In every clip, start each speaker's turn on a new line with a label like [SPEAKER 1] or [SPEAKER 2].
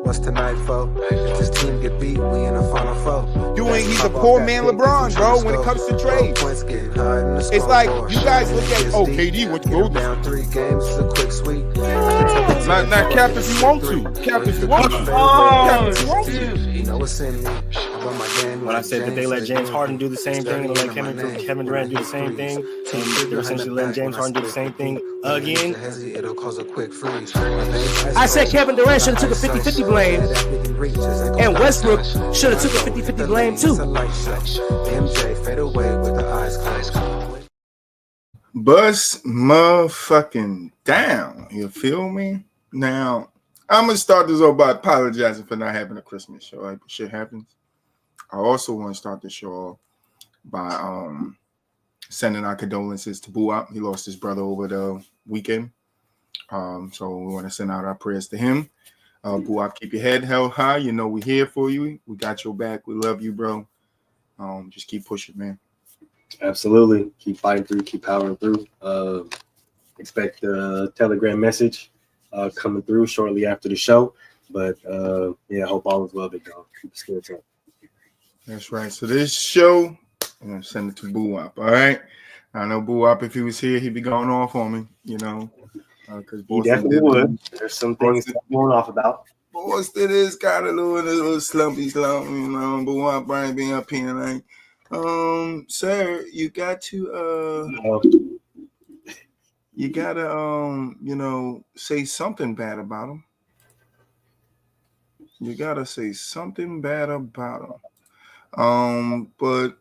[SPEAKER 1] What's tonight, for? If this team get beat, we in the final four.
[SPEAKER 2] He's a poor man LeBron, bro, when it comes to trades. It's like, you guys look at, KD went to go
[SPEAKER 1] down 3 games, it's a quick sweep.
[SPEAKER 2] Not cap if you want to. Cap if you want to. Cap if you want to.
[SPEAKER 1] You know what's in me.
[SPEAKER 3] When I said that they let James Harden do the same thing and let Kevin Durant do the same thing, and they're essentially letting James Harden do the same thing again.
[SPEAKER 4] I said Kevin Durant should have took a 50-50 blame, and Westbrook should have took a 50-50 blame too.
[SPEAKER 2] Bust motherfucking down. You feel me? Now, I'm gonna start this off by apologizing for not having a Christmas show. Like, shit happens. I also want to start the show off by sending our condolences to Buap. He lost his brother over the weekend. So we want to send out our prayers to him. Buap, keep your head held high. You know we're here for you. We got your back. We love you, bro. Just keep pushing, man.
[SPEAKER 3] Absolutely. Keep fighting through. Keep powering through. Expect the Telegram message coming through shortly after the show. But, yeah, hope all is well, big dog. Keep the spirits up.
[SPEAKER 2] That's right. So this show, I'm going to send it to Buap, all right? I know Buap, if he was here, he'd be going off on me, you know.
[SPEAKER 3] He definitely would. There's some things going off about.
[SPEAKER 2] Boston is kind of a little slumpy, you know. Buap Brian being up here like, sir, you got to, you got to, you know, say something bad about him. You got to say something bad about him. But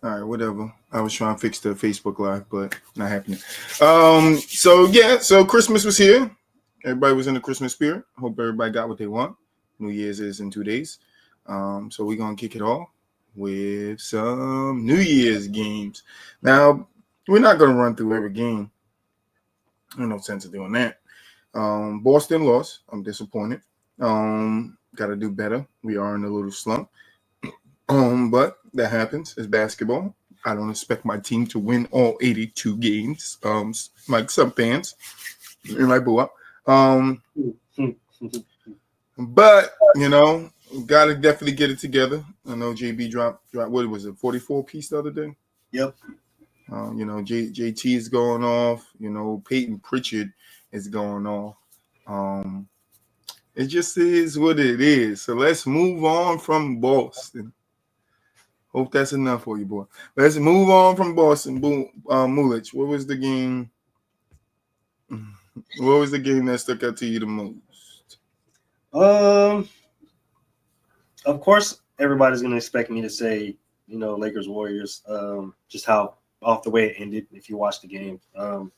[SPEAKER 2] all right, whatever. I was trying to fix the Facebook Live, but not happening. So Christmas was here. Everybody was in the Christmas spirit. Hope everybody got what they want. New Year's is in 2 days. So we're gonna kick it off with some New Year's games. Now, we're not going to run through every game. There's no sense of doing that. Boston lost. I'm disappointed. Got to do better. We are in a little slump. But that happens. It's basketball. I don't expect my team to win all 82 games, like some fans. And like Boa. But, you know, got to definitely get it together. I know JB dropped what was it, 44 piece the other day?
[SPEAKER 3] Yep.
[SPEAKER 2] You know, JT is going off. You know, Peyton Pritchard is going off. It just is what it is. So let's move on from Boston. Hope that's enough for you, boy. Let's move on from Boston. Mulich, what was the game? What was the game that stuck out to you the most?
[SPEAKER 3] Of course, everybody's going to expect me to say, you know, Lakers Warriors. Just how off the way it ended. If you watch the game, you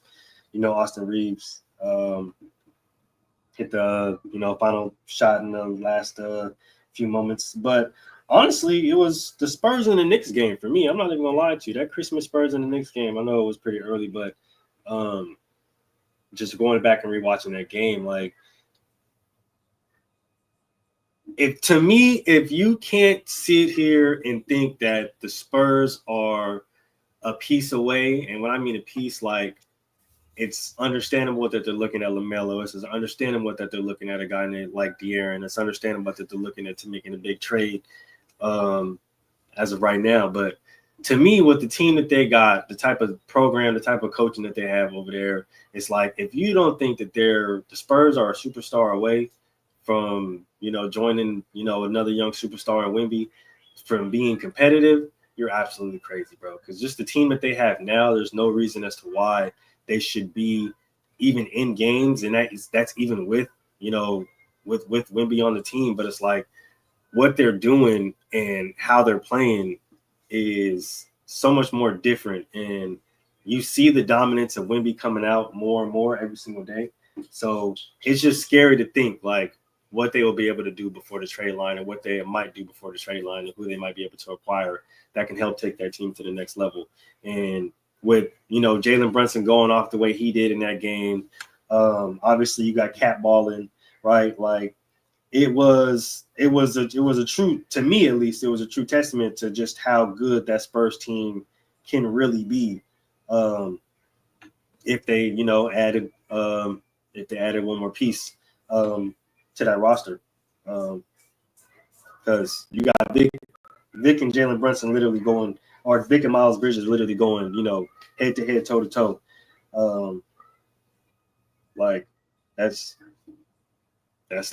[SPEAKER 3] know, Austin Reeves hit the final shot in the last few moments. But honestly, it was the Spurs and the Knicks game for me. I'm not even gonna lie to you. That Christmas Spurs and the Knicks game, I know it was pretty early, but just going back and rewatching that game, like, if you can't sit here and think that the Spurs are a piece away, and when I mean a piece, like, it's understandable that they're looking at LaMelo. It's understandable that they're looking at a guy named like De'Aaron. It's understandable that they're looking at making a big trade as of right now. But to me, with the team that they got, the type of program, the type of coaching that they have over there, it's like, if you don't think that the Spurs are a superstar away from, joining, another young superstar in Wemby, from being competitive, you're absolutely crazy, bro. Because just the team that they have now, there's no reason as to why they should be even in games, and that's even with Wemby on the team. But it's like, what they're doing and how they're playing is so much more different, and you see the dominance of Wemby coming out more and more every single day. So it's just scary to think like what they will be able to do before the trade line, and what they might do before the trade line, and who they might be able to acquire that can help take their team to the next level. And with Jalen Brunson going off the way he did in that game. Obviously, you got Cat balling, right? Like it was a true, to me at least, it was a true testament to just how good that Spurs team can really be. If they added one more piece to that roster, because you got Vic and Jalen Brunson literally going, or Vic and Miles Bridges literally going, head to head, toe to toe. Like that's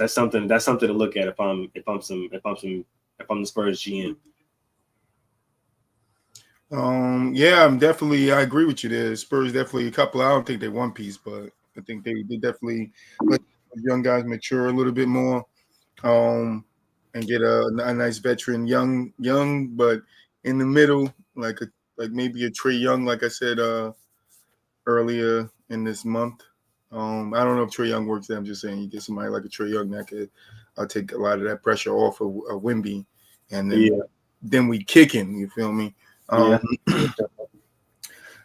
[SPEAKER 3] something to look at if I'm the Spurs GM.
[SPEAKER 2] I agree with you there. Spurs definitely a couple. I don't think they one piece, but I think they definitely let young guys mature a little bit more, and get a nice veteran, young, but in the middle, like maybe a Trae Young, like I said earlier in this month. I don't know if Trae Young works there. I'm just saying you get somebody like a Trae Young that could take a lot of that pressure off of Wemby, and then we kicking. You feel me? I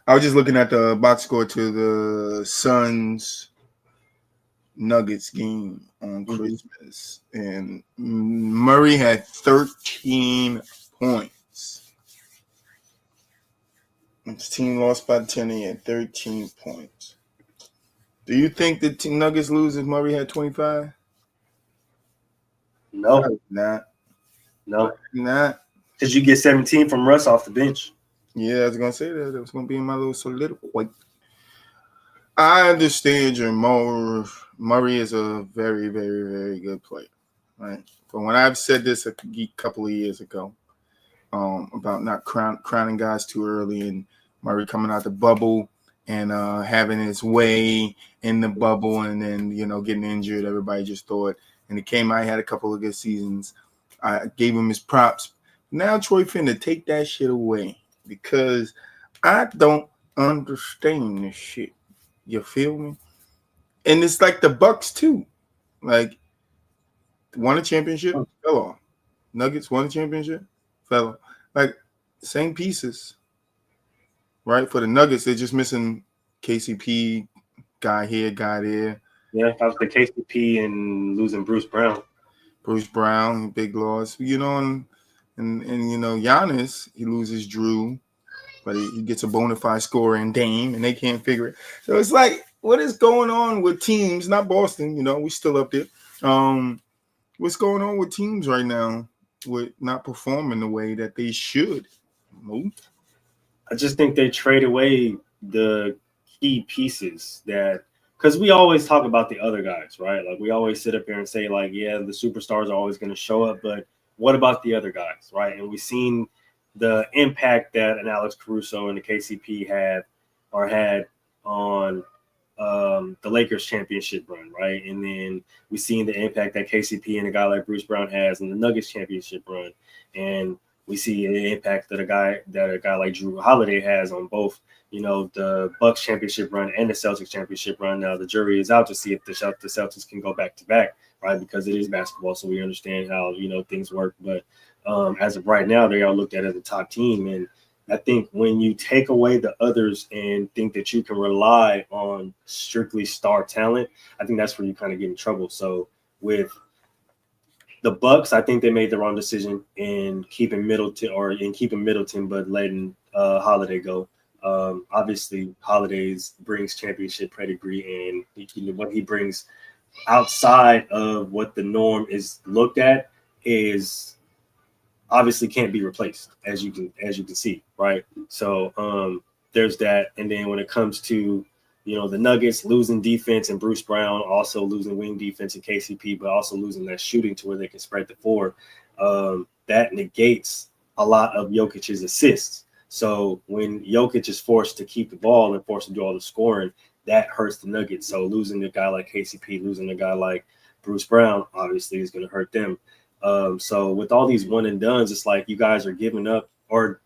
[SPEAKER 2] was just looking at the box score to the Suns Nuggets game on Christmas, and Murray had 13 points. His team lost by 10. He had 13 points. Do you think the Nuggets lose if Murray had 25?
[SPEAKER 3] No,
[SPEAKER 2] not.
[SPEAKER 3] Because you get 17 from Russ off the bench.
[SPEAKER 2] Yeah, I was gonna say that. It was gonna be in my little soliloquy. I understand your Murray is a very, very, very good player, right? But when I've said this a couple of years ago, about not crowning guys too early, and Murray coming out the bubble and having his way in the bubble, and then getting injured, everybody just thought. And he came out, he had a couple of good seasons. I gave him his props. Now Troy finna take that shit away because I don't understand this shit. You feel me? And it's like the Bucks too. Like won a championship, fell off. Nuggets won a championship, fell off. Like same pieces, right? For the Nuggets, they're just missing KCP, guy here, guy there.
[SPEAKER 3] Yeah, that was the KCP and losing Bruce Brown.
[SPEAKER 2] Big loss. And Giannis, he loses Drew, but he gets a bona fide scorer in Dame, and they can't figure it. So it's like, what is going on with teams? Not Boston, we still up there. What's going on with teams right now with not performing the way that they should?
[SPEAKER 3] I just think they trade away the key pieces because we always talk about the other guys, right? Like we always sit up here and say, like, yeah, the superstars are always going to show up, but what about the other guys, right? And we've seen the impact that an Alex Caruso and the KCP had on the Lakers championship run, right? And then we've seen the impact that KCP and a guy like Bruce Brown has in the Nuggets championship run, and we see the impact that a guy like Drew Holiday has on both, the Bucks championship run and the Celtics championship run. Now the jury is out to see if the Celtics can go back to back, right? Because it is basketball, so we understand how things work. But as of right now, they are looked at as a top team, and I think when you take away the others and think that you can rely on strictly star talent, I think that's where you kind of get in trouble. So with the Bucks, I think they made the wrong decision in keeping Middleton, but letting Holiday go. Obviously, Holiday brings championship pedigree, and what he brings outside of what the norm is looked at is obviously can't be replaced, as you can see, right? So there's that. And then when it comes to the Nuggets losing defense and Bruce Brown also losing wing defense and KCP, but also losing that shooting to where they can spread the floor, that negates a lot of Jokic's assists. So when Jokic is forced to keep the ball and forced to do all the scoring, that hurts the Nuggets. So losing a guy like KCP, losing a guy like Bruce Brown, obviously is going to hurt them. So with all these one and dones, it's like you guys are giving up or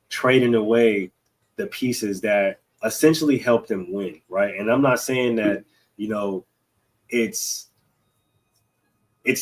[SPEAKER 3] trading away the pieces that essentially help them win, right? And I'm not saying that, it's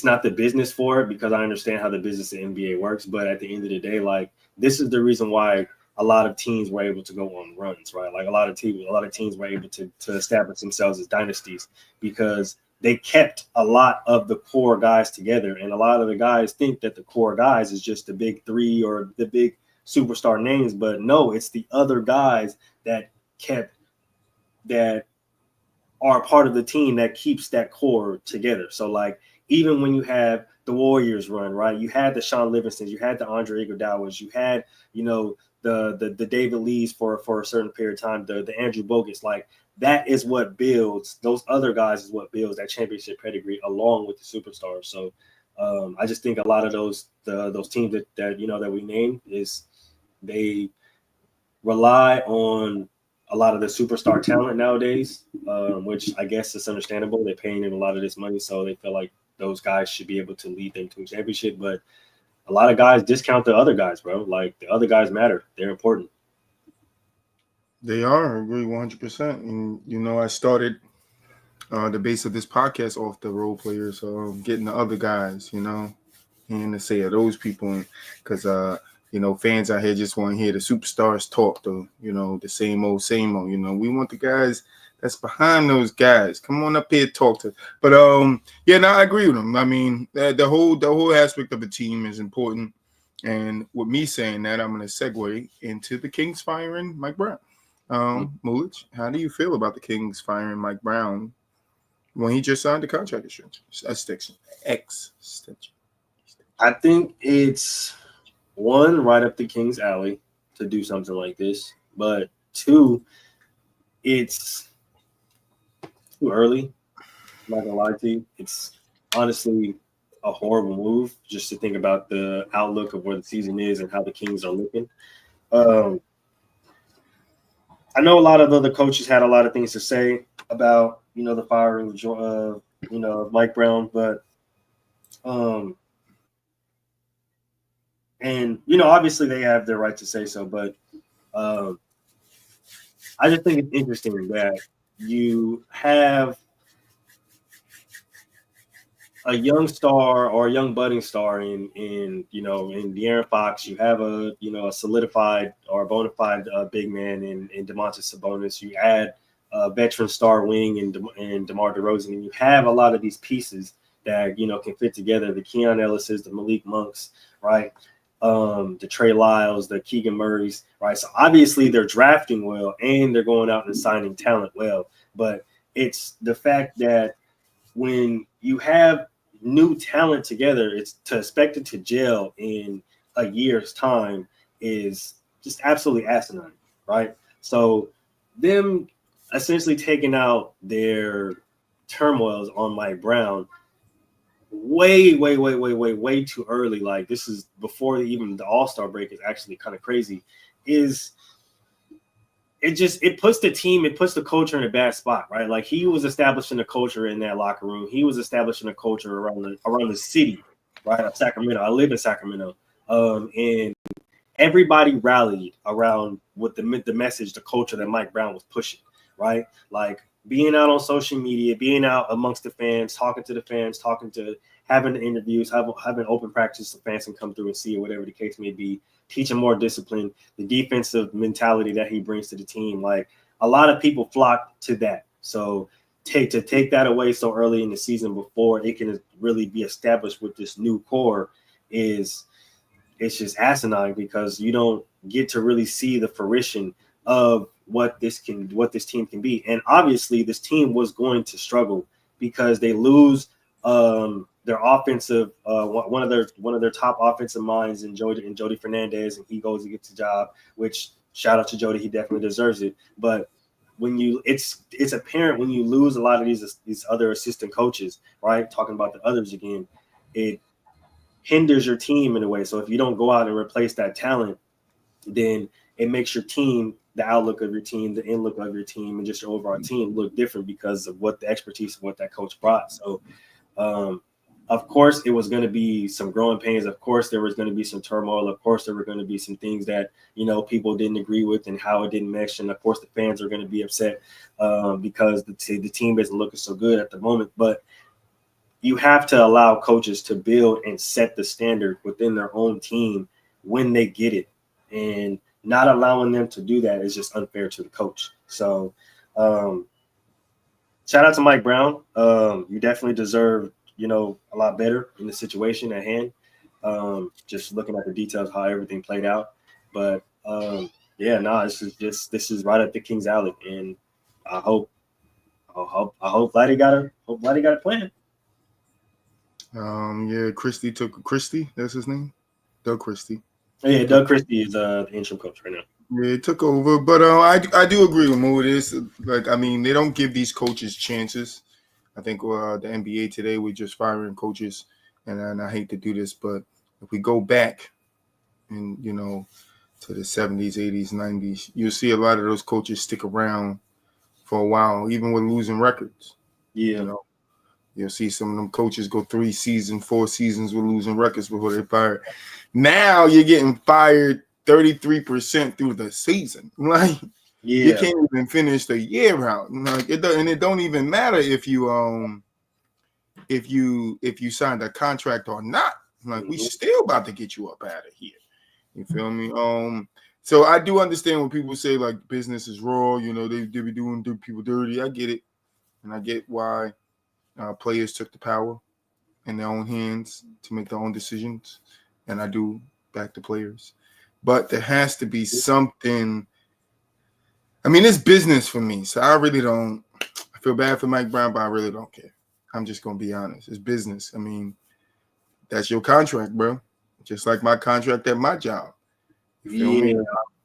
[SPEAKER 3] not the business for it, because I understand how the business of NBA works. But at the end of the day, like, this is the reason why a lot of teams were able to go on runs, right? Like a lot of teams were able to establish themselves as dynasties because they kept a lot of the core guys together. And a lot of the guys think that the core guys is just the big three or the big superstar names, but no, it's the other guys that are part of the team that keeps that core together. So like, even when you have the Warriors run, right, you had the Sean Livingstons, you had the Andre Iguodala's, you had, the David Lees for a certain period of time, the Andrew Bogut's, like that is what builds those other guys is what builds that championship pedigree along with the superstars. So I just think a lot of those teams that we named is they rely on a lot of the superstar talent nowadays, which I guess is understandable. They're paying them a lot of this money, so they feel like those guys should be able to lead them to a championship. But a lot of guys discount the other guys, bro. Like the other guys matter. They're important.
[SPEAKER 2] They are. I agree 100%. And, I started the base of this podcast off the role players, getting the other guys, and to say of those people, because, fans out here just want to hear the superstars talk, the same old. We want the guys that's behind those guys. Come on up here, talk to. But I agree with them. I mean, the whole aspect of the team is important. And with me saying that, I'm going to segue into the Kings firing Mike Brown. Mulich, how do you feel about the Kings firing Mike Brown when he just signed the contract extension?
[SPEAKER 3] I think it's one, right up the Kings' alley to do something like this, but two, it's too early. I'm not gonna lie to you. It's honestly a horrible move just to think about the outlook of where the season is and how the Kings are looking. I know a lot of other coaches had a lot of things to say about, the firing of Mike Brown, but obviously they have their right to say so, but I just think it's interesting that you have a young star or a young budding star in De'Aaron Fox. You have a solidified or a bona fide big man in Domantas Sabonis. You add a veteran star wing in DeMar DeRozan, and you have a lot of these pieces that can fit together. The Keon Ellis's, the Malik Monks, right? The Trey Lyles, the Keegan Murrays, right? So obviously they're drafting well and they're going out and signing talent well, but it's the fact that when you have new talent together, it's to expect it to gel in a year's time is just absolutely asinine, right? So them essentially taking out their turmoils on Mike Brown way too early. Like this is before even the All-Star break is actually kind of crazy. It puts the culture in a bad spot, right? Like he was establishing a culture in that locker room. He was establishing a culture around the city, right? Of Sacramento. I live in Sacramento. And everybody rallied around what the message, the culture that Mike Brown was pushing, right? Like being out on social media, being out amongst the fans, talking to the fans, having the interviews, having open practice so fans can come through and see, or whatever the case may be, teaching more discipline, the defensive mentality that he brings to the team. Like a lot of people flock to that. So take that away so early in the season before it can really be established with this new core it's just asinine, because you don't get to really see the fruition of what this team can be. And obviously this team was going to struggle because they lose their offensive one of their top offensive minds in Jody Fernandez, and he goes and gets a job, which shout out to Jody, he definitely deserves it. But when it's apparent when you lose a lot of these other assistant coaches, right? Talking about the others again, it hinders your team in a way. So if you don't go out and replace that talent, then it makes your team, the outlook of your team, the in look of your team, and just your overall team look different because of what the expertise of what that coach brought. So of course it was going to be some growing pains. Of course there was going to be some turmoil. Of course there were going to be some things that people didn't agree with and how it didn't mesh. And of course the fans are going to be upset because the team isn't looking so good at the moment. But you have to allow coaches to build and set the standard within their own team when they get it. And not allowing them to do that is just unfair to the coach. So, shout out to Mike Brown. You definitely deserve, a lot better in the situation at hand. Just looking at the details, how everything played out. But this is right up the King's alley, and I hope Vladdy got a plan.
[SPEAKER 2] Christie, that's his name, Doug Christie.
[SPEAKER 3] Yeah, Doug Christie is the interim coach right now.
[SPEAKER 2] Yeah, it took over, but I do agree with Mo. It is like, I mean, they don't give these coaches chances. I think the NBA today, we're just firing coaches, and I hate to do this, but if we go back and to the 70s, 80s, 90s, you'll see a lot of those coaches stick around for a while, even with losing records.
[SPEAKER 3] Yeah.
[SPEAKER 2] You'll see some of them coaches go 3 seasons, 4 seasons with losing records before they're fired. Now you're getting fired 33% through the season. Like, you can't even finish the year out. Like, it don't even matter if you signed a contract or not. Like, we still about to get you up out of here. You feel me? So I do understand when people say like business is raw. They be doing people dirty. I get it, and I get why players took the power in their own hands to make their own decisions, and I do back the players. But there has to be something. I mean, it's business for me, so I really don't. I feel bad for Mike Brown, but I really don't care. I'm just gonna be honest. It's business. I mean, that's your contract, bro. Just like my contract at my job. You feel me?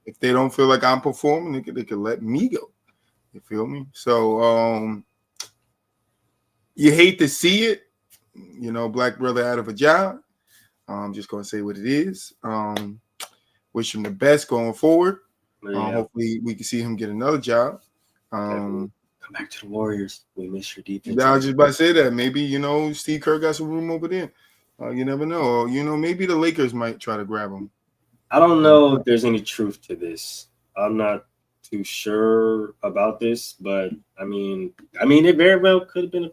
[SPEAKER 2] If they don't feel like I'm performing, they could let me go. You feel me? So you hate to see it, black brother out of a job. I'm just gonna say what it is. Wish him the best going forward. Hopefully we can see him get another job.
[SPEAKER 3] Come back to the Warriors. We miss your defense.
[SPEAKER 2] I was just about to say that. Maybe, Steve Kerr got some room over there. You never know. Or, maybe the Lakers might try to grab him.
[SPEAKER 3] I don't know if there's any truth to this. I'm not too sure about this, but I mean, it very well could be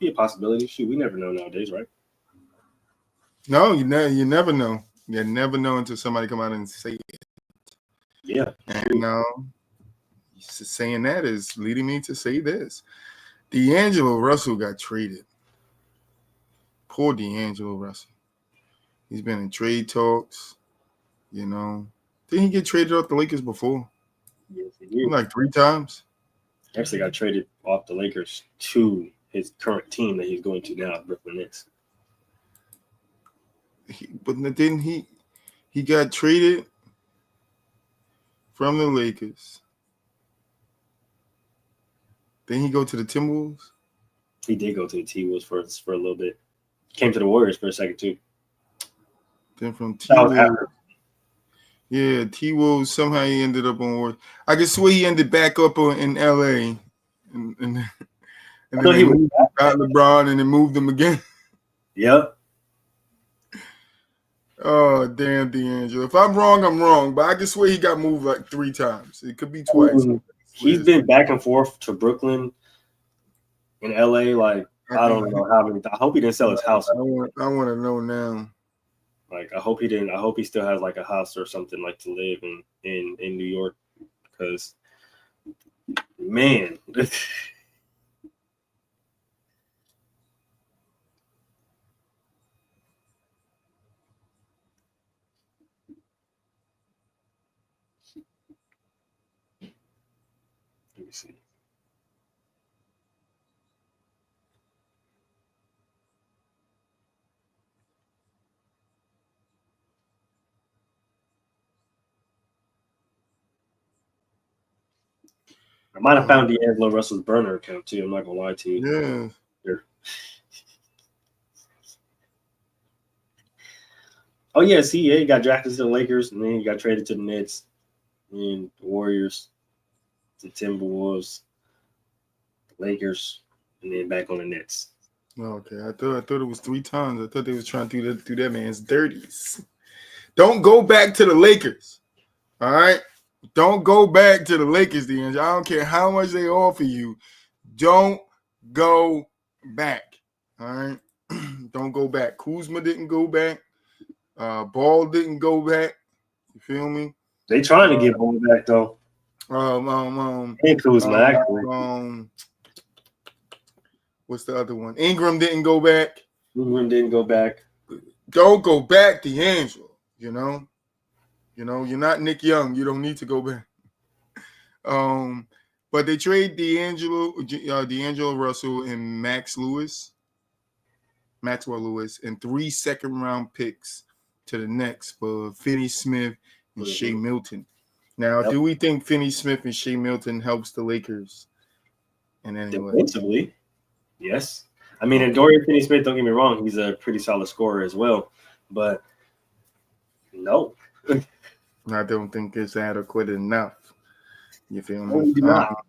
[SPEAKER 3] a possibility. Shoot, we never know nowadays, right?
[SPEAKER 2] No, you never know. You never know until somebody come out and say it.
[SPEAKER 3] Yeah.
[SPEAKER 2] And saying that is leading me to say this. D'Angelo Russell got traded. Poor D'Angelo Russell. He's been in trade talks. Didn't he get traded off the Lakers before?
[SPEAKER 3] Yes, he did.
[SPEAKER 2] Like 3 times.
[SPEAKER 3] Actually got traded off the Lakers to his current team that he's going to now, Brooklyn Nets.
[SPEAKER 2] But then he got traded from the Lakers. Then he go to the Timberwolves.
[SPEAKER 3] He did go to the T-Wolves for a little bit. Came to the Warriors for a second too.
[SPEAKER 2] Then from T-Wolves. Yeah, T-Wolves, somehow he ended up on Warriors. I can swear he ended back up in L.A. And then he got LeBron and then moved him again.
[SPEAKER 3] Yep.
[SPEAKER 2] Oh, damn, D'Angelo. If I'm wrong, I'm wrong. But I can swear he got moved like 3 times. It could be twice.
[SPEAKER 3] He's been back and forth to Brooklyn and L.A. Like, I don't know how many. I hope he didn't sell his house.
[SPEAKER 2] I want to know now.
[SPEAKER 3] Like, I hope he didn't. I hope he still has like a house or something like to live in New York, because, man. Let me see. I might have found D'Angelo Russell's burner account too. I'm not gonna lie to you.
[SPEAKER 2] Yeah.
[SPEAKER 3] Here. Oh yeah, see, he got drafted to the Lakers, and then he got traded to the Nets, and the Warriors, the Timberwolves, the Lakers, and then back on the Nets.
[SPEAKER 2] Okay, I thought it was 3 times. I thought they was trying to do that man's dirties. Don't go back to the Lakers. All right? Don't go back to the Lakers, D'Angelo. I don't care how much they offer you. Don't go back. All right? Don't go back. Kuzma didn't go back. Ball didn't go back. You feel me?
[SPEAKER 3] They trying to get Ball back though.
[SPEAKER 2] And
[SPEAKER 3] Kuzma, actually.
[SPEAKER 2] What's the other one? Ingram didn't go back.
[SPEAKER 3] Ingram didn't go back.
[SPEAKER 2] Don't go back, D'Angelo. You know, you're not Nick Young. You don't need to go back. But they trade D'Angelo Russell and Maxwell Lewis, and 3 second-round picks to the Knicks for Finney Smith and Shea Milton. Now, do we think Finney Smith and Shea Milton helps the Lakers in any way?
[SPEAKER 3] Defensively, yes. I mean, and Dorian Finney-Smith, don't get me wrong, he's a pretty solid scorer as well. But no.
[SPEAKER 2] I don't think it's adequate enough. You feel me?
[SPEAKER 3] No, we do not.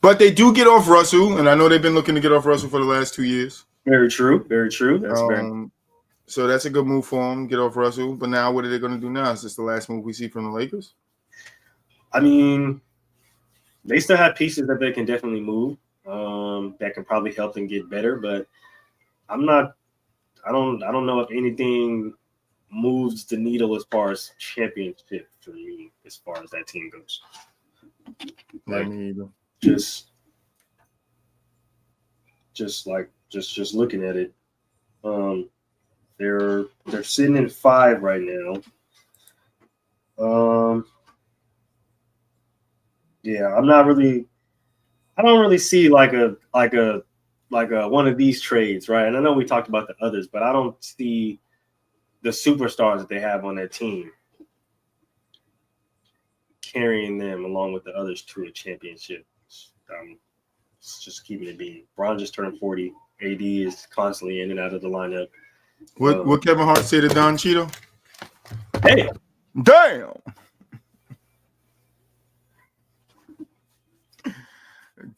[SPEAKER 2] But they do get off Russell, and I know they've been looking to get off Russell for the last 2 years.
[SPEAKER 3] Very true. Very true. That's
[SPEAKER 2] So that's a good move for them, get off Russell. But now what are they going to do now? Is this the last move we see from the Lakers?
[SPEAKER 3] I mean, they still have pieces that they can definitely move that can probably help them get better. But I don't know if anything moves the needle as far as championship for me, as far as that team goes.
[SPEAKER 2] Like, me either.
[SPEAKER 3] Just looking at it, they're sitting in 5 right now. Yeah, I don't really see like a one of these trades, right? And I know we talked about the others, but I don't see the superstars that they have on that team carrying them along with the others to a championship. It's just keeping it being. Bron just turned 40. AD is constantly in and out of the lineup.
[SPEAKER 2] What Kevin Hart say to Don Cheeto?
[SPEAKER 3] Hey,
[SPEAKER 2] damn.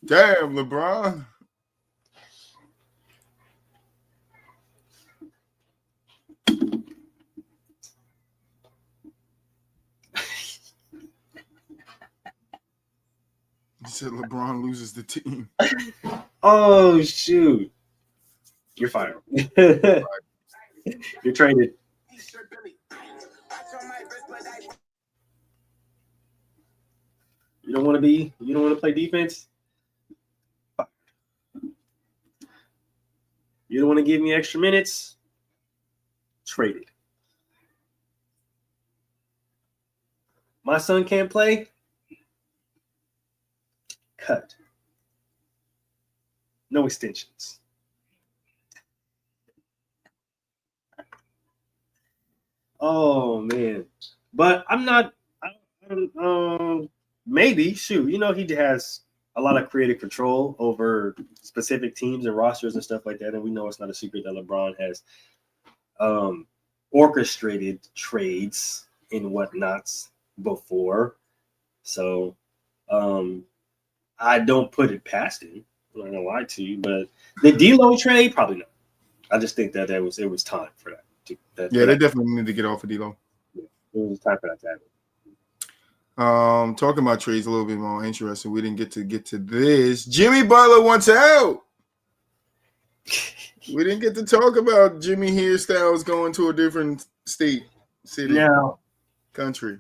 [SPEAKER 2] Damn, LeBron. He said LeBron loses the team.
[SPEAKER 3] Oh, shoot. You're fired. You're traded. You don't want to play defense? You don't want to give me extra minutes? Traded. My son can't play? Cut. No extensions. Oh man, but I'm not. Maybe shoot. You know, he has a lot of creative control over specific teams and rosters and stuff like that. And we know it's not a secret that LeBron has orchestrated trades and whatnots before. So I don't put it past him. I'm not gonna lie to you, but the D'Lo trade, probably not. I just think that it was time for that.
[SPEAKER 2] They definitely need to get off of D'Lo.
[SPEAKER 3] Yeah, it was time for that to
[SPEAKER 2] happen. Talking about trades a little bit more interesting. We didn't get to this. Jimmy Butler wants out. We didn't get to talk about Jimmy hairstyles going to a different state, city, country.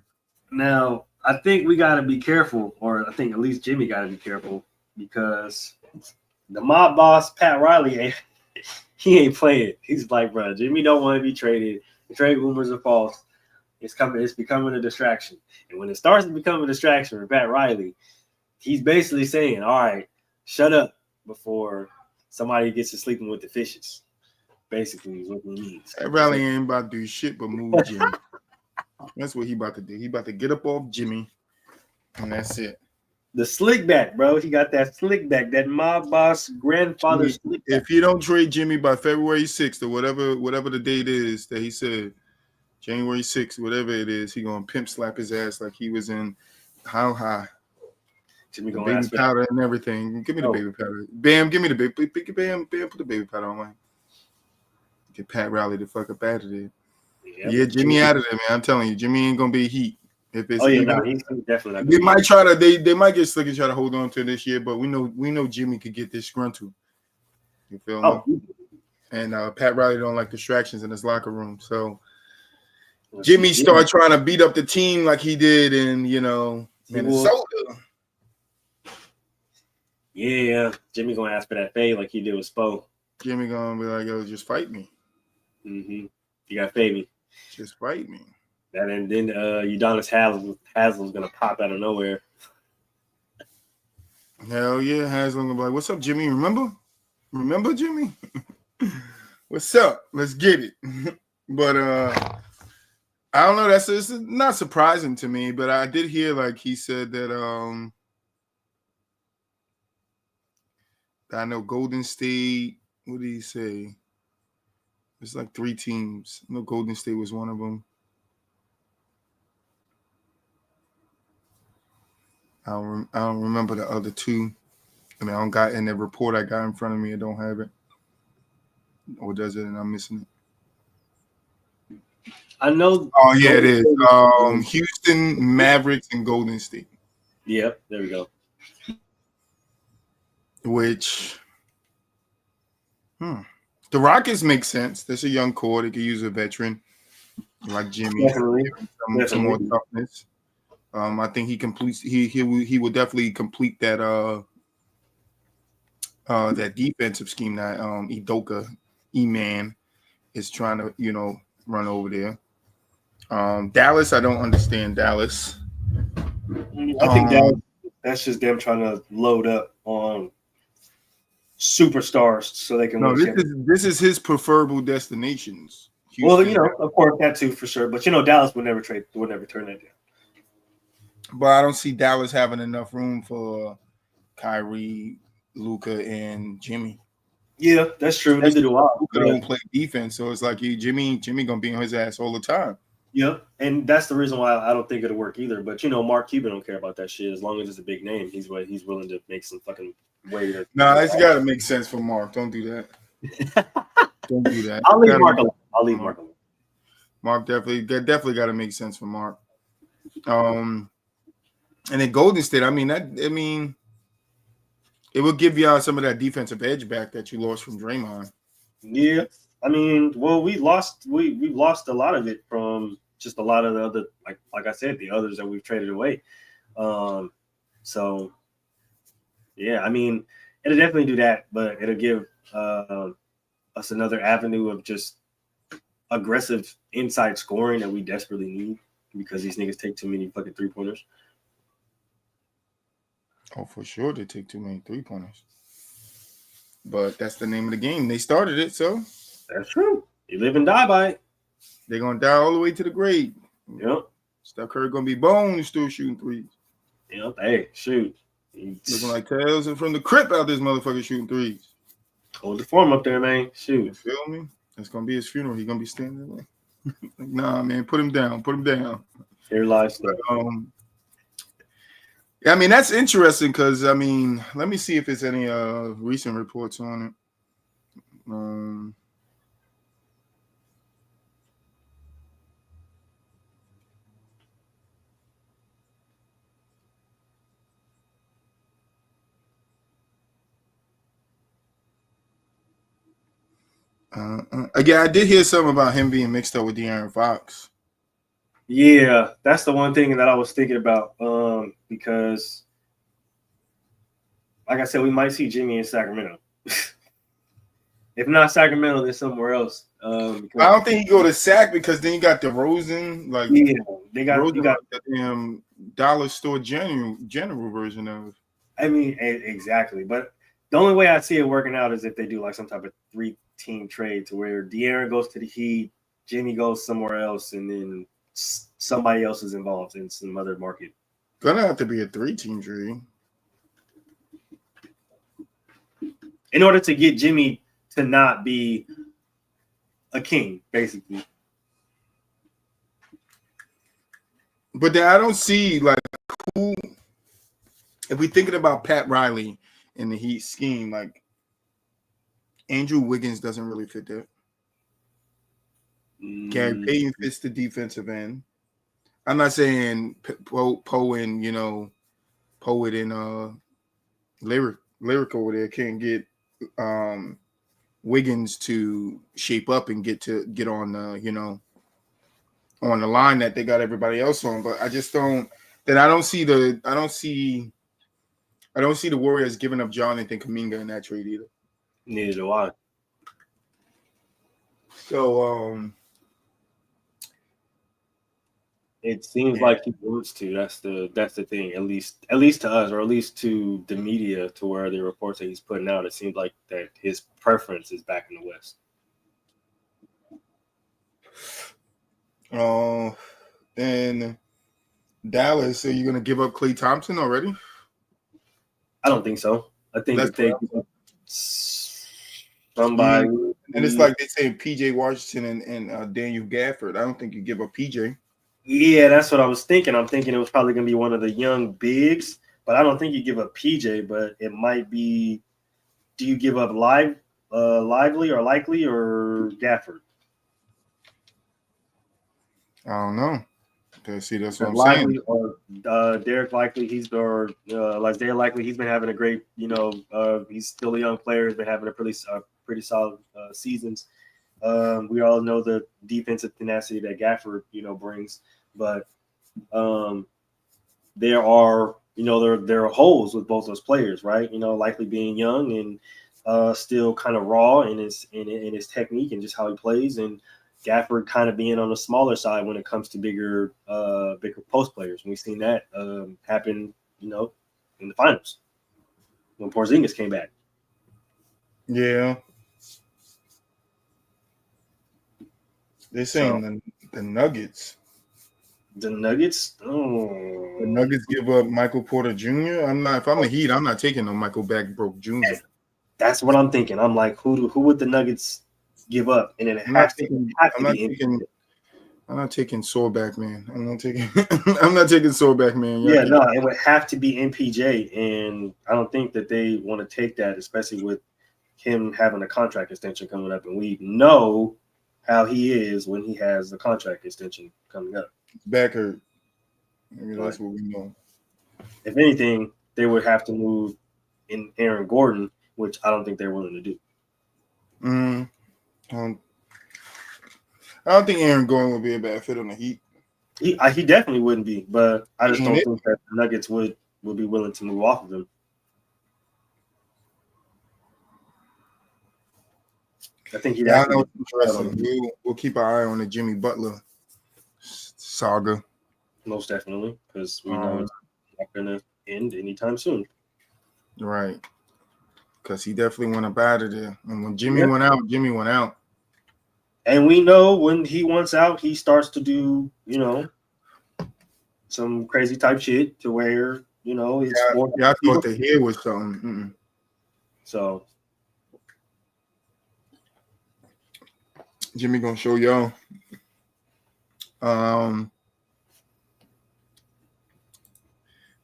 [SPEAKER 3] Now, I think we got to be careful, or I think at least Jimmy got to be careful, because the mob boss, Pat Riley, he ain't playing. He's like, bro, Jimmy don't want to be traded. The trade rumors are false. It's becoming a distraction. And when it starts to become a distraction for Pat Riley, he's basically saying, all right, shut up before somebody gets to sleeping with the fishes. Basically is what he means.
[SPEAKER 2] Pat Riley ain't about to do shit but move Jimmy. That's what he about to do. He about to get up off Jimmy, and that's it.
[SPEAKER 3] The slick back, bro. He got that slick back, that mob boss grandfather slick back.
[SPEAKER 2] If you don't trade Jimmy by February 6th or whatever the date is that he said, January 6th, whatever it is, he gonna pimp slap his ass like he was in How High.
[SPEAKER 3] Jimmy gonna
[SPEAKER 2] baby powder and everything. Give me the baby powder. Bam, give me the baby. Bam, put the baby powder on my. Get Pat Riley the fuck up out of there. Yeah, Jimmy out of there, man. I'm telling you, Jimmy ain't gonna be heat. If it's
[SPEAKER 3] he's definitely not.
[SPEAKER 2] They might try to they might get slick and try to hold on to this year, but we know Jimmy could get disgruntled. You feel me? And Pat Riley don't like distractions in his locker room, so Jimmy started trying to beat up the team like he did in, Minnesota.
[SPEAKER 3] Yeah, Jimmy gonna ask for that fade like he did with Spo.
[SPEAKER 2] Jimmy gonna be like, yo, just fight me.
[SPEAKER 3] Mm-hmm. You got fade me.
[SPEAKER 2] Just fight me.
[SPEAKER 3] And then Udonis Haslam's gonna pop out of nowhere.
[SPEAKER 2] Hell yeah, Haslam gonna be like, what's up, Jimmy? Remember, Jimmy? What's up? Let's get it. But I don't know. It's not surprising to me, but I did hear like he said that I know Golden State. What did he say? It's like 3 teams. I know Golden State was one of them. I don't remember the other 2. I mean, I don't got in the report I got in front of me. I don't have it, or does it? And I'm missing it.
[SPEAKER 3] I know.
[SPEAKER 2] Oh yeah, it is. Houston, Mavericks, and Golden State.
[SPEAKER 3] Yep, there we go.
[SPEAKER 2] Which, the Rockets make sense. That's a young core. They could use a veteran like Jimmy.
[SPEAKER 3] Definitely.
[SPEAKER 2] Some more toughness. I think he completes. He will definitely complete that that defensive scheme that Udoka E-Man is trying to run over there. Dallas, I don't understand Dallas.
[SPEAKER 3] I think that's just them trying to load up on superstars so they can.
[SPEAKER 2] No, this is his preferable destinations.
[SPEAKER 3] Houston. Well, of course that too for sure. But Dallas would never turn that down.
[SPEAKER 2] But I don't see Dallas having enough room for Kyrie, Luka, and Jimmy.
[SPEAKER 3] Yeah, that's true. They do a lot.
[SPEAKER 2] Luka don't play defense, so it's like Jimmy gonna be on his ass all the time.
[SPEAKER 3] Yeah, and that's the reason why I don't think it'll work either. But Mark Cuban don't care about that shit. As long as it's a big name, he's willing to make some fucking way.
[SPEAKER 2] Nah, it's got to make sense for Mark. Don't do that. Don't do that.
[SPEAKER 3] I'll leave Mark alone.
[SPEAKER 2] Mark definitely got to make sense for Mark. And then Golden State. I mean, it will give y'all some of that defensive edge back that you lost from Draymond.
[SPEAKER 3] Yeah, I mean, well, we lost a lot of it from just a lot of the other, like I said, the others that we've traded away. So yeah, I mean, it'll definitely do that, but it'll give us another avenue of just aggressive inside scoring that we desperately need because these niggas take too many fucking 3-pointers.
[SPEAKER 2] Oh, for sure, they take too many 3-pointers. But that's the name of the game. They started it, so
[SPEAKER 3] that's true. You live and die by it.
[SPEAKER 2] They're gonna die all the way to the grave.
[SPEAKER 3] Yep.
[SPEAKER 2] Steph Curry gonna be boned still shooting threes.
[SPEAKER 3] Yep. Hey, shoot.
[SPEAKER 2] Looking like Tales and from the crib out this motherfucker shooting threes.
[SPEAKER 3] Hold the form up there, man. Shoot.
[SPEAKER 2] You feel me? That's gonna be his funeral. He's gonna be standing there. Like, nah, man, put him down. Put him down.
[SPEAKER 3] Here lies stuff.
[SPEAKER 2] I mean, that's interesting because let me see if there's any recent reports on it. Again, I did hear something about him being mixed up with De'Aaron Fox.
[SPEAKER 3] Yeah, that's the one thing that I was thinking about because, like I said, we might see Jimmy in Sacramento. If not Sacramento, then somewhere else.
[SPEAKER 2] I don't think he go to Sac because then you got DeRozan. Like,
[SPEAKER 3] yeah, you got
[SPEAKER 2] the damn dollar store general version of.
[SPEAKER 3] I mean, exactly. But the only way I see it working out is if they do like some type of 3-team trade to where De'Aaron goes to the Heat, Jimmy goes somewhere else, and then somebody else is involved in some other market.
[SPEAKER 2] Gonna have to be a 3-team trade
[SPEAKER 3] in order to get Jimmy to not be a king, basically.
[SPEAKER 2] But then I don't see like who. If we're thinking about Pat Riley in the Heat scheme, like Andrew Wiggins doesn't really fit there. Gary Payton fits the defensive end. I'm not saying Poe and Poet and Lyric over there can't get Wiggins to shape up and get on on the line that they got everybody else on. But I just don't. Then I don't see the Warriors giving up Jonathan Kuminga in that trade either.
[SPEAKER 3] Neither do I.
[SPEAKER 2] So
[SPEAKER 3] it seems like he wants to. That's the thing. At least to us, or at least to the media, to where the reports that he's putting out, it seems like that his preference is back in the West.
[SPEAKER 2] And Dallas, so you're gonna give up Klay Thompson already?
[SPEAKER 3] I don't think so. I think
[SPEAKER 2] That's
[SPEAKER 3] that they give up somebody.
[SPEAKER 2] And it's like they say PJ Washington and Daniel Gafford. I don't think you give up PJ.
[SPEAKER 3] Yeah, that's what I was thinking. I'm thinking it was probably going to be one of the young bigs, but I don't think you give up PJ, but it might be, do you give up Lively or Likely or Gafford?
[SPEAKER 2] I don't know. Okay, see, that's what I'm
[SPEAKER 3] Lively
[SPEAKER 2] saying.
[SPEAKER 3] or Derek Likely, Isaiah Likely, he's been having a great, he's still a young player. He's been having a pretty solid seasons. We all know the defensive tenacity that Gafford, brings, but there are holes with both those players, right? Likely being young and still kind of raw in his technique and just how he plays, and Gafford kind of being on the smaller side when it comes to bigger post players. And we've seen that happen, in the finals when Porzingis came back.
[SPEAKER 2] Yeah. They're saying the Nuggets.
[SPEAKER 3] The Nuggets? Oh.
[SPEAKER 2] The Nuggets give up Michael Porter Jr. If I'm the Heat, I'm not taking no Michael Backbroke Jr.
[SPEAKER 3] That's what I'm thinking. I'm like, who would the Nuggets give up? And it has to be.
[SPEAKER 2] I'm not taking Sorback, man. I'm not taking Sorback, man.
[SPEAKER 3] Yeah, no, it would have to be MPJ, and I don't think that they want to take that, especially with him having a contract extension coming up, and we know how he is when he has the contract extension coming up.
[SPEAKER 2] Back hurt. That's what we know.
[SPEAKER 3] If anything, they would have to move in Aaron Gordon, which I don't think they're willing to do.
[SPEAKER 2] I don't think Aaron Gordon would be a bad fit on the Heat.
[SPEAKER 3] He definitely wouldn't be, but I just don't think that the Nuggets would be willing to move off of him. I think he'd have to
[SPEAKER 2] be. We'll keep our eye on the Jimmy Butler saga.
[SPEAKER 3] Most definitely, because we know it's not going to end anytime soon.
[SPEAKER 2] Right. Because he definitely went up out of there. And when Jimmy went out, Jimmy went out.
[SPEAKER 3] And we know when he wants out, he starts to do, some crazy type shit to where, I
[SPEAKER 2] thought the hair was something. Mm-mm.
[SPEAKER 3] So
[SPEAKER 2] Jimmy gonna show y'all.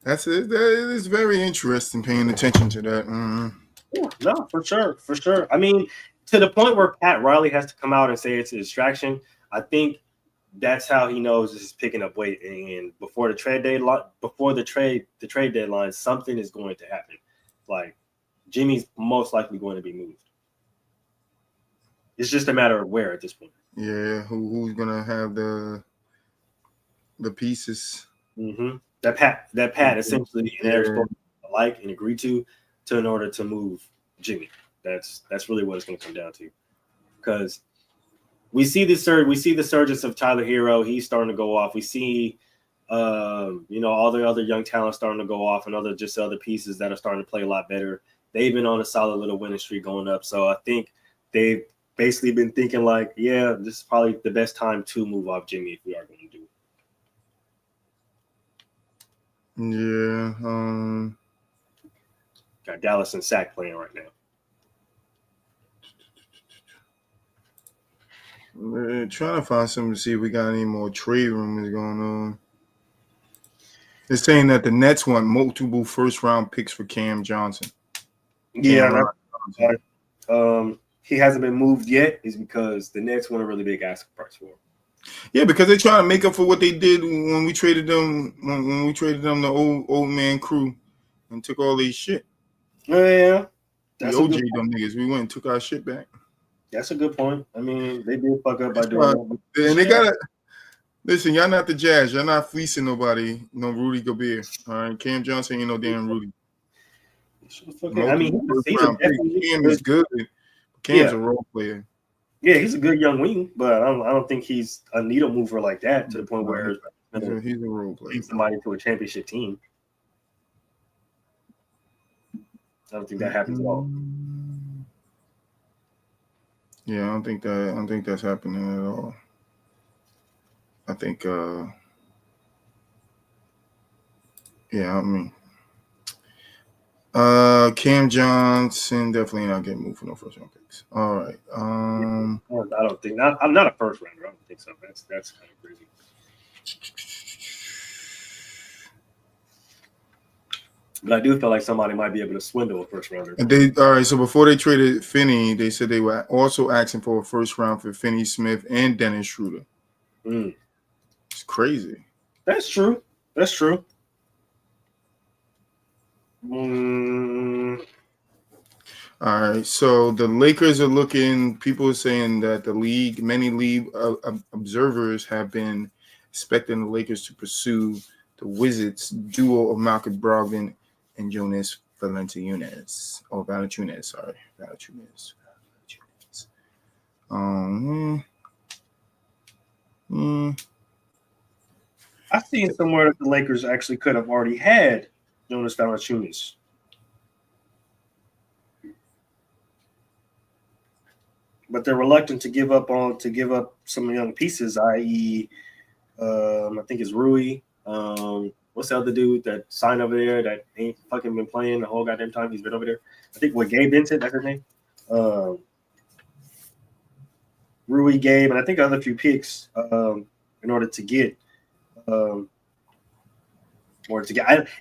[SPEAKER 2] That's it. That is very interesting. Paying attention to that. Mm-hmm.
[SPEAKER 3] Yeah, no, for sure. I mean, to the point where Pat Riley has to come out and say it's a distraction. I think that's how he knows this is picking up weight. And before the trade deadline, something is going to happen. Like Jimmy's most likely going to be moved. It's just a matter of where at this point.
[SPEAKER 2] Yeah, who's gonna have the pieces?
[SPEAKER 3] Mm-hmm. That Pat essentially and Eric spoke alike and agreed to in order to move Jimmy. That's really what it's going to come down to. Because we see the surgence of Tyler Hero. He's starting to go off. We see, all the other young talent starting to go off, and other pieces that are starting to play a lot better. They've been on a solid little winning streak going up. So I think they've basically been thinking like, yeah, this is probably the best time to move off Jimmy if we are going to do it.
[SPEAKER 2] Yeah.
[SPEAKER 3] Got Dallas and Sack playing right now.
[SPEAKER 2] We're trying to find something to see if we got any more trade rumors going on. They're saying that the Nets want multiple first-round picks for Cam Johnson.
[SPEAKER 3] Yeah, he hasn't been moved yet. Is because the Nets want a really big asking price for him.
[SPEAKER 2] Yeah, because they're trying to make up for what they did when we traded them. When we traded them the old man crew and took all these shit.
[SPEAKER 3] Oh, yeah,
[SPEAKER 2] we OJ them niggas. We went and took our shit back.
[SPEAKER 3] That's a good point. I mean, they did fuck up by doing that.
[SPEAKER 2] And Listen, y'all not the Jazz. Y'all not fleecing nobody. No Rudy Gobert. All right, Cam Johnson ain't no damn Rudy.
[SPEAKER 3] I mean, he's a definitely
[SPEAKER 2] Cam is good. Cam's a role player.
[SPEAKER 3] Yeah, he's a good young wing, but I don't think he's a needle mover like that to the point where
[SPEAKER 2] he's a role player.
[SPEAKER 3] Lead somebody to a championship team. I don't think that happens at all.
[SPEAKER 2] Yeah, I don't think that's happening at all. I think yeah, I mean Cam Johnson definitely not getting moved for no first round picks. All right.
[SPEAKER 3] I don't think I'm not a first rounder. I don't think so. That's kind of crazy. But I do feel like somebody might be able to swindle a first rounder.
[SPEAKER 2] All right. So before they traded Finney, they said they were also asking for a first round for Finney Smith and Dennis Schroeder. It's crazy.
[SPEAKER 3] That's true.
[SPEAKER 2] All right. So the Lakers are looking. People are saying that many league observers have been expecting the Lakers to pursue the Wizards duo of Malcolm Brogdon and Jonas Valanciunas. Valanciunas.
[SPEAKER 3] I've seen somewhere that the Lakers actually could have already had Jonas Valanciunas. But they're reluctant to give up some young pieces, i.e., I think it's Rui. What's the other dude that signed over there that ain't fucking been playing the whole goddamn time he's been over there? I think Gabe Vincent, that's his name. Rui, Gabe, and I think other few picks in order to get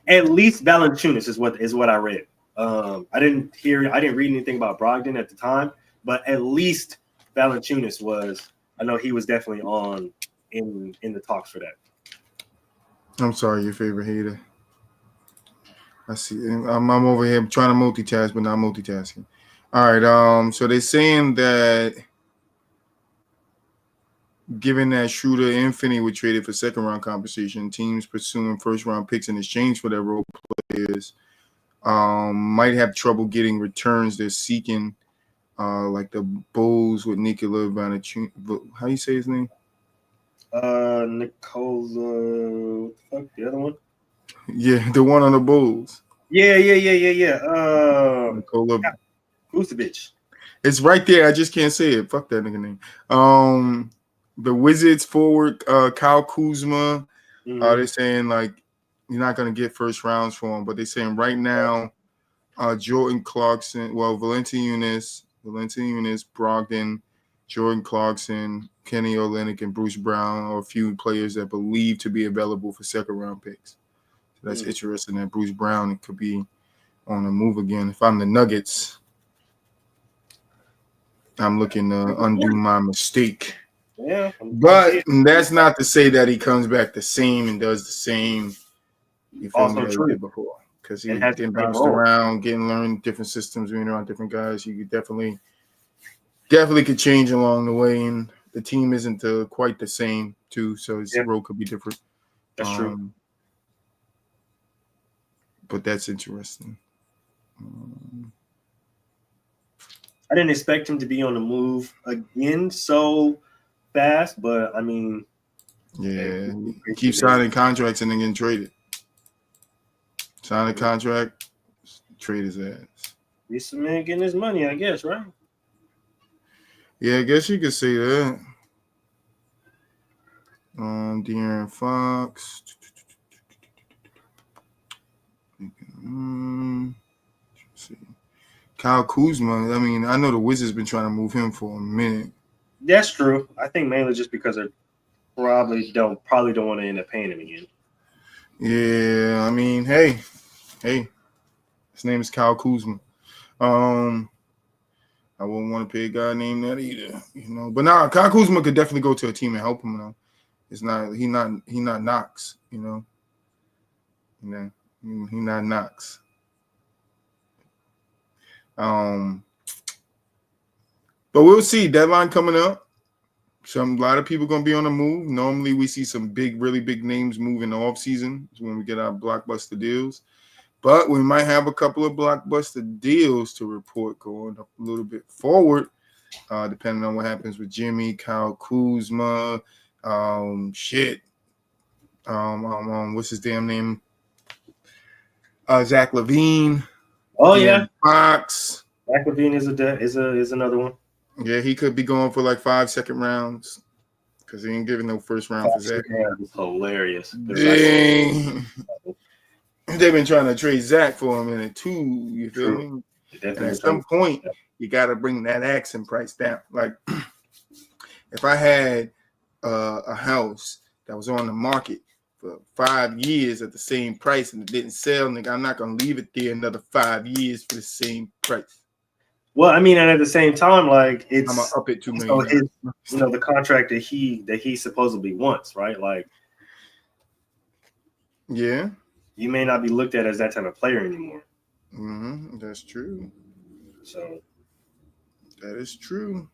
[SPEAKER 3] at least Valanciunas is what I read. I didn't read anything about Brogdon at the time, but at least Valanciunas was. I know he was definitely in the talks for that.
[SPEAKER 2] I'm sorry, your favorite hater. I see. I'm over here trying to multitask, but not multitasking. All right. So they're saying that given that Schroeder and Finney were traded for second round compensation, teams pursuing first round picks in exchange for their role players might have trouble getting returns they're seeking, like the Bulls with Nikola Valanciunas. How do you say his name?
[SPEAKER 3] Nikola, the other one?
[SPEAKER 2] Yeah, the one on the Bulls.
[SPEAKER 3] Yeah.
[SPEAKER 2] Nikola.
[SPEAKER 3] Who's the bitch?
[SPEAKER 2] It's right there. I just can't say it. Fuck that nigga name. The Wizards forward, Kyle Kuzma. They're saying like you're not gonna get first rounds for him, but they're saying right now, Jordan Clarkson, Valanciunas, Brogdon, Jordan Clarkson, Kenny Olynyk, and Bruce Brown are a few players that believe to be available for second round picks. So that's interesting that Bruce Brown could be on the move again. If I'm the Nuggets, I'm looking to undo my mistake.
[SPEAKER 3] Yeah,
[SPEAKER 2] but that's not to say that he comes back the same and does the same. You feel me? That he did before, because he been bounced around, learning different systems, being around different guys. You could definitely could change along the way, and the team isn't quite the same too. So his role could be different.
[SPEAKER 3] That's true.
[SPEAKER 2] But that's interesting.
[SPEAKER 3] I didn't expect him to be on the move again so fast, but I mean,
[SPEAKER 2] yeah, he keeps signing contracts and then getting traded. Sign a contract, trade his ass.
[SPEAKER 3] This man getting his money, I guess, right?
[SPEAKER 2] Yeah, I guess you could say that. De'Aaron Fox. Let's see. Kyle Kuzma. I mean, I know the Wizards been trying to move him for a minute.
[SPEAKER 3] That's true. I think mainly just because they probably don't want to end up paying him again.
[SPEAKER 2] Yeah, I mean, hey, his name is Kyle Kuzma. I wouldn't want to pay a guy named that either, you know. But now Kyle Kuzma could definitely go to a team and help him. Though it's not he not Knox, you know. He not Knox. But we'll see. Deadline coming up. A lot of people gonna be on the move. Normally, we see some really big names move in the off season when we get our blockbuster deals. But we might have a couple of blockbuster deals to report going up a little bit forward, depending on what happens with Jimmy, Kyle Kuzma, what's his damn name? Zach LaVine.
[SPEAKER 3] Oh yeah,
[SPEAKER 2] Fox.
[SPEAKER 3] Zach LaVine is another one.
[SPEAKER 2] Yeah, he could be going for like 5 second rounds because he ain't giving no first round for Zach.
[SPEAKER 3] It's hilarious.
[SPEAKER 2] Dang. They've been trying to trade Zach for a minute too. You feel me? And at some point, you got to bring that asking price down. Like, if I had a house that was on the market for 5 years at the same price and it didn't sell, nigga, I'm not gonna leave it there another 5 years for the same price.
[SPEAKER 3] Well, I mean, and at the same time, like it's
[SPEAKER 2] I'm gonna up it $2 million.
[SPEAKER 3] So the contract that he supposedly wants, right? Like,
[SPEAKER 2] yeah,
[SPEAKER 3] you may not be looked at as that type of player anymore.
[SPEAKER 2] Mm-hmm. That's true.
[SPEAKER 3] So
[SPEAKER 2] that is true.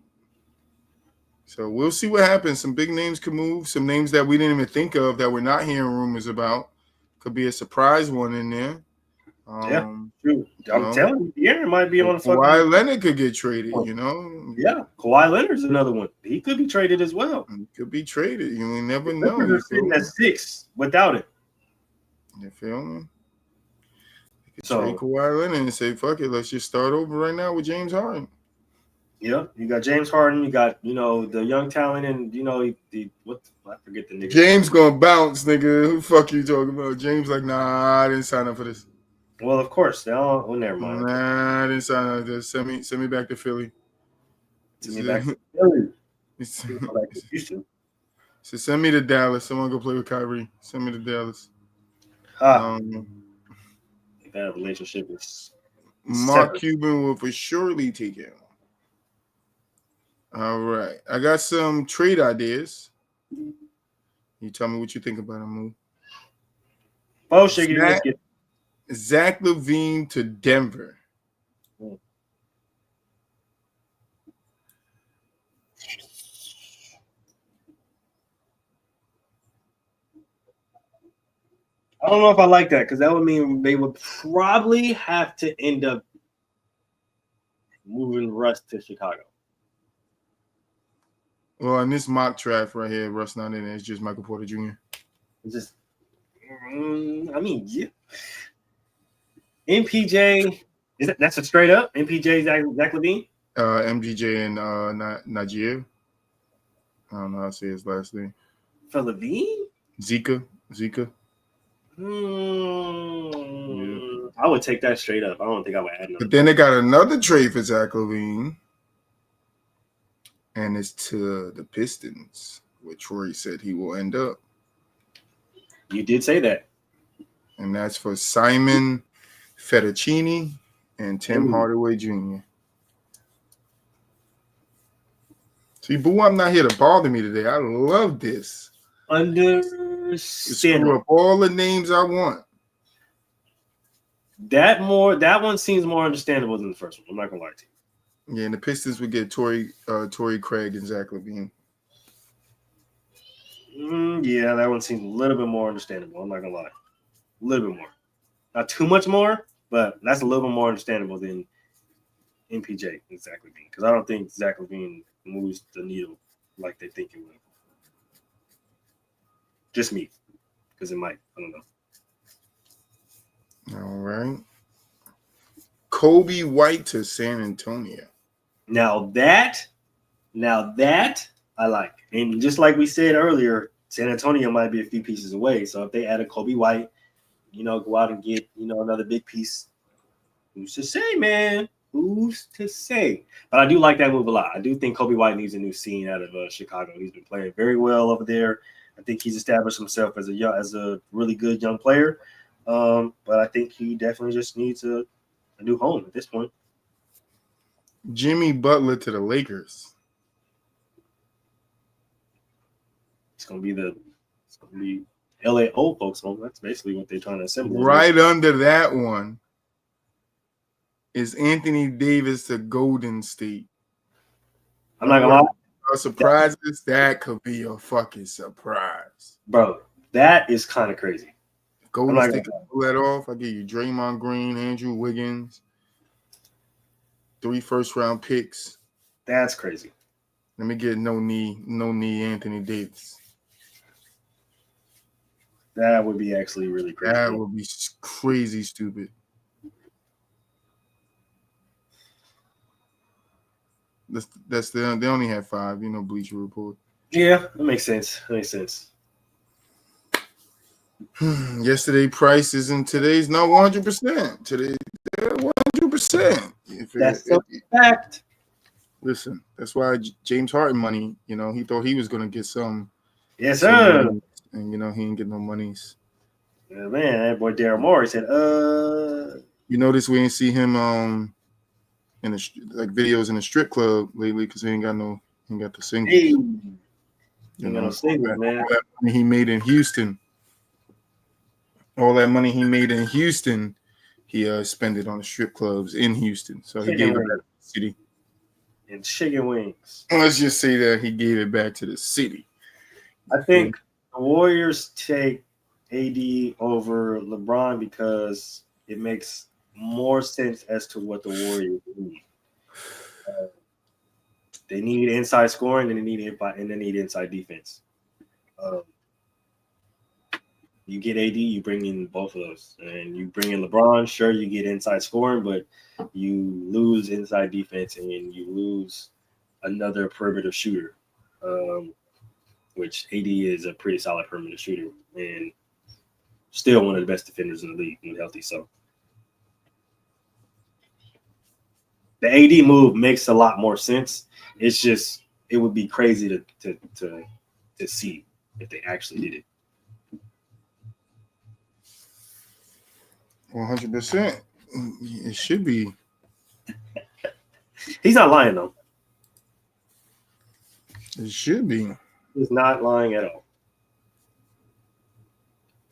[SPEAKER 2] So we'll see what happens. Some big names could move. Some names that we didn't even think of that we're not hearing rumors about. Could be a surprise one in there.
[SPEAKER 3] Yeah, true. I'm telling you, Aaron might be on the fucking.
[SPEAKER 2] Kawhi Leonard could get traded, you know?
[SPEAKER 3] Yeah, Kawhi Leonard's another one. He could be traded as well.
[SPEAKER 2] He could be traded. You never know.
[SPEAKER 3] They're sitting at 6 without it.
[SPEAKER 2] You feel me? You could
[SPEAKER 3] So,
[SPEAKER 2] trade Kawhi Leonard and say, fuck it, let's just start over right now with James Harden.
[SPEAKER 3] Yeah, you got James Harden, you got, the young talent, and, I forget the nigga.
[SPEAKER 2] James gonna bounce, nigga. Who the fuck you talking about? James like, nah, I didn't sign up for this.
[SPEAKER 3] Well, of course. Never mind.
[SPEAKER 2] Nah, I didn't sign up for this. Send me back to Philly.
[SPEAKER 3] Send me back to Philly.
[SPEAKER 2] So send me to Dallas. Someone go play with Kyrie. Send me to Dallas.
[SPEAKER 3] That relationship is
[SPEAKER 2] Mark
[SPEAKER 3] separate.
[SPEAKER 2] Cuban will for surely take it. All right. I got some trade ideas. You tell me what you think about them, Move. Zach LaVine to Denver.
[SPEAKER 3] I don't know if I like that because that would mean they would probably have to end up moving Russ to Chicago.
[SPEAKER 2] Well, in this mock draft right here, Russ not in it. It's just Michael Porter Jr.
[SPEAKER 3] It's just, yeah. MPJ, that's a straight up MPJ Zach LaVine?
[SPEAKER 2] MGJ and Najee. I don't know how to say his last name.
[SPEAKER 3] For LaVine?
[SPEAKER 2] Zika.
[SPEAKER 3] Yeah. I would take that straight up. I don't think I would add another.
[SPEAKER 2] But then they got another trade for Zach LaVine. And it's to the Pistons, where Troy said he will end up.
[SPEAKER 3] You did say that.
[SPEAKER 2] And that's for Simon Fettuccini and Tim Hardaway Jr. See, boo, I'm not here to bother me today. I love this. Screw up all the names I want.
[SPEAKER 3] That one seems more understandable than the first one. I'm not gonna lie to you.
[SPEAKER 2] Yeah, and the Pistons would get Torrey Craig and Zach LaVine.
[SPEAKER 3] Yeah, that one seems a little bit more understandable. I'm not gonna lie, a little bit more, not too much more, but that's a little bit more understandable than MPJ and Zach LaVine because I don't think Zach LaVine moves the needle like they think it will. Just me, because it might. I don't know.
[SPEAKER 2] All right. Kobe White to San Antonio.
[SPEAKER 3] Now that I like. And just like we said earlier, San Antonio might be a few pieces away. So if they add a Kobe White, go out and get, another big piece. Who's to say, man? Who's to say? But I do like that move a lot. I do think Kobe White needs a new scene out of Chicago. He's been playing very well over there. I think he's established himself as a really good young player. But I think he definitely just needs a new home at this point.
[SPEAKER 2] Jimmy Butler to the Lakers.
[SPEAKER 3] It's gonna be LA old folks home. That's basically what they're trying to assemble.
[SPEAKER 2] Right under that one is Anthony Davis to Golden State.
[SPEAKER 3] I'm not gonna lie.
[SPEAKER 2] about surprises, that could be a fucking surprise.
[SPEAKER 3] Bro, that is kind of crazy.
[SPEAKER 2] Golden State can pull that off. I give you Draymond Green, Andrew Wiggins, 3 first-round picks.
[SPEAKER 3] That's crazy.
[SPEAKER 2] Let me get no knee Anthony Davis.
[SPEAKER 3] That would be actually really crazy.
[SPEAKER 2] That would be crazy stupid. That's they only had 5, Bleacher Report.
[SPEAKER 3] Yeah, that makes sense.
[SPEAKER 2] Yesterday prices and today's not 100%. Today they're 100%.
[SPEAKER 3] That's a fact.
[SPEAKER 2] Listen, that's why James Harden money, he thought he was going to get some.
[SPEAKER 3] Yes, sir.
[SPEAKER 2] And, he didn't get no monies.
[SPEAKER 3] Yeah, man, that boy Daryl Morey said,
[SPEAKER 2] You notice we ain't see him in the videos in the strip club lately because he ain't got the singles.
[SPEAKER 3] Hey. No singles, man.
[SPEAKER 2] All that money he made in Houston. He spent it on the strip clubs in Houston. So he gave it back to the city.
[SPEAKER 3] And chicken wings.
[SPEAKER 2] Let's just say that he gave it back to the city.
[SPEAKER 3] I think the Warriors take AD over LeBron because it makes more sense as to what the Warriors need. They need inside scoring and they need inside defense. You get AD, you bring in both of those, and you bring in LeBron. Sure, you get inside scoring, but you lose inside defense and you lose another perimeter shooter, which AD is a pretty solid perimeter shooter and still one of the best defenders in the league when healthy. So the AD move makes a lot more sense. It's just it would be crazy to see if they actually did it.
[SPEAKER 2] 100%. It should be.
[SPEAKER 3] He's not lying though.
[SPEAKER 2] It should be.
[SPEAKER 3] He's not lying at all.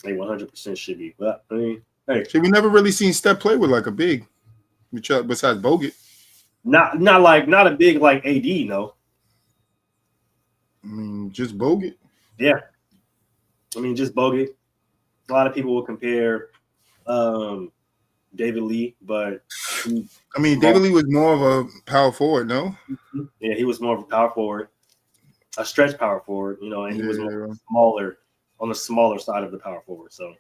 [SPEAKER 3] They 100% should be. But I mean, hey,
[SPEAKER 2] we never really seen Steph play with like a big, besides Bogut.
[SPEAKER 3] Not a big like AD, no.
[SPEAKER 2] I mean, just Bogut.
[SPEAKER 3] Yeah. I mean, just Bogut. A lot of people will compare David Lee, but
[SPEAKER 2] David Lee was more of a power forward, no?
[SPEAKER 3] Yeah, he was more of a power forward, a stretch power forward, and he was smaller on the smaller side of the power forward. So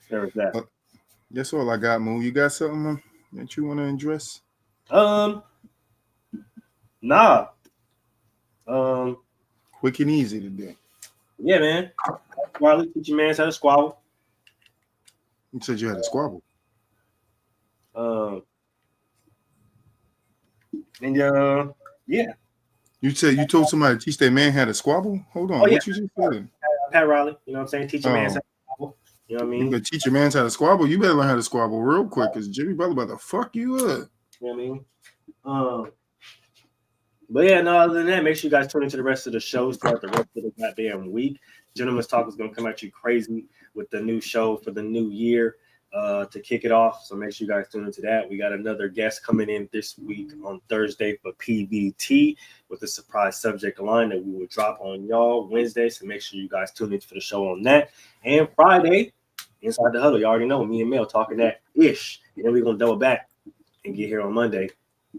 [SPEAKER 3] there was that.
[SPEAKER 2] That's all I got, Moo. You got something that you want to address?
[SPEAKER 3] Nah.
[SPEAKER 2] Quick and easy today.
[SPEAKER 3] Yeah, man. Riley, teach your man how to squabble.
[SPEAKER 2] You said you had a squabble.
[SPEAKER 3] Yeah.
[SPEAKER 2] You said you told somebody to teach their man how to squabble? Hold on.
[SPEAKER 3] Oh, yeah.
[SPEAKER 2] What you just said?
[SPEAKER 3] Pat Riley, you know what I'm saying? Teach your man how to squabble. You know what I mean?
[SPEAKER 2] You better teach your man how to squabble. You better learn how to squabble real quick because Jimmy Butler about to fuck you up.
[SPEAKER 3] You know what I mean? But yeah, no, other than that, make sure you guys tune into the rest of the shows throughout the rest of the goddamn week. Gentleman's Talk is going to come at you crazy with the new show for the new year to kick it off. So make sure you guys tune into that. We got another guest coming in this week on Thursday for PVT with a surprise subject line that we will drop on y'all Wednesday. So make sure you guys tune in for the show on that. And Friday, Inside the Huddle, you already know me and Mel talking that ish. And then we're going to double back and get here on Monday,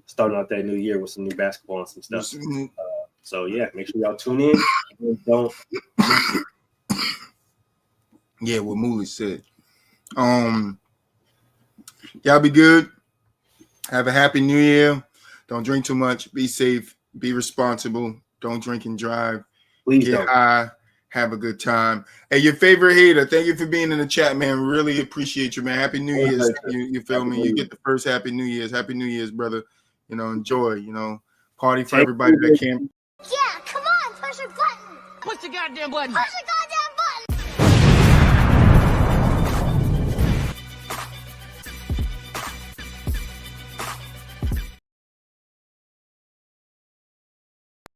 [SPEAKER 3] starting out that new year with some new basketball and some stuff. So yeah, make sure y'all tune in. Don't.
[SPEAKER 2] Yeah, what Mooley said. Y'all be good. Have a happy new year. Don't drink too much. Be safe. Be responsible. Don't drink and drive.
[SPEAKER 3] Please
[SPEAKER 2] Get
[SPEAKER 3] don't.
[SPEAKER 2] high. Have a good time. Hey, your favorite hater, thank you for being in the chat, man. Really appreciate you, man. Happy New Year's. You feel me? You get the first Happy New Year's. Happy New Year's, brother. Enjoy, party for everybody that can.
[SPEAKER 5] Yeah, come on, push your button.
[SPEAKER 4] Push the goddamn button.
[SPEAKER 5] Push the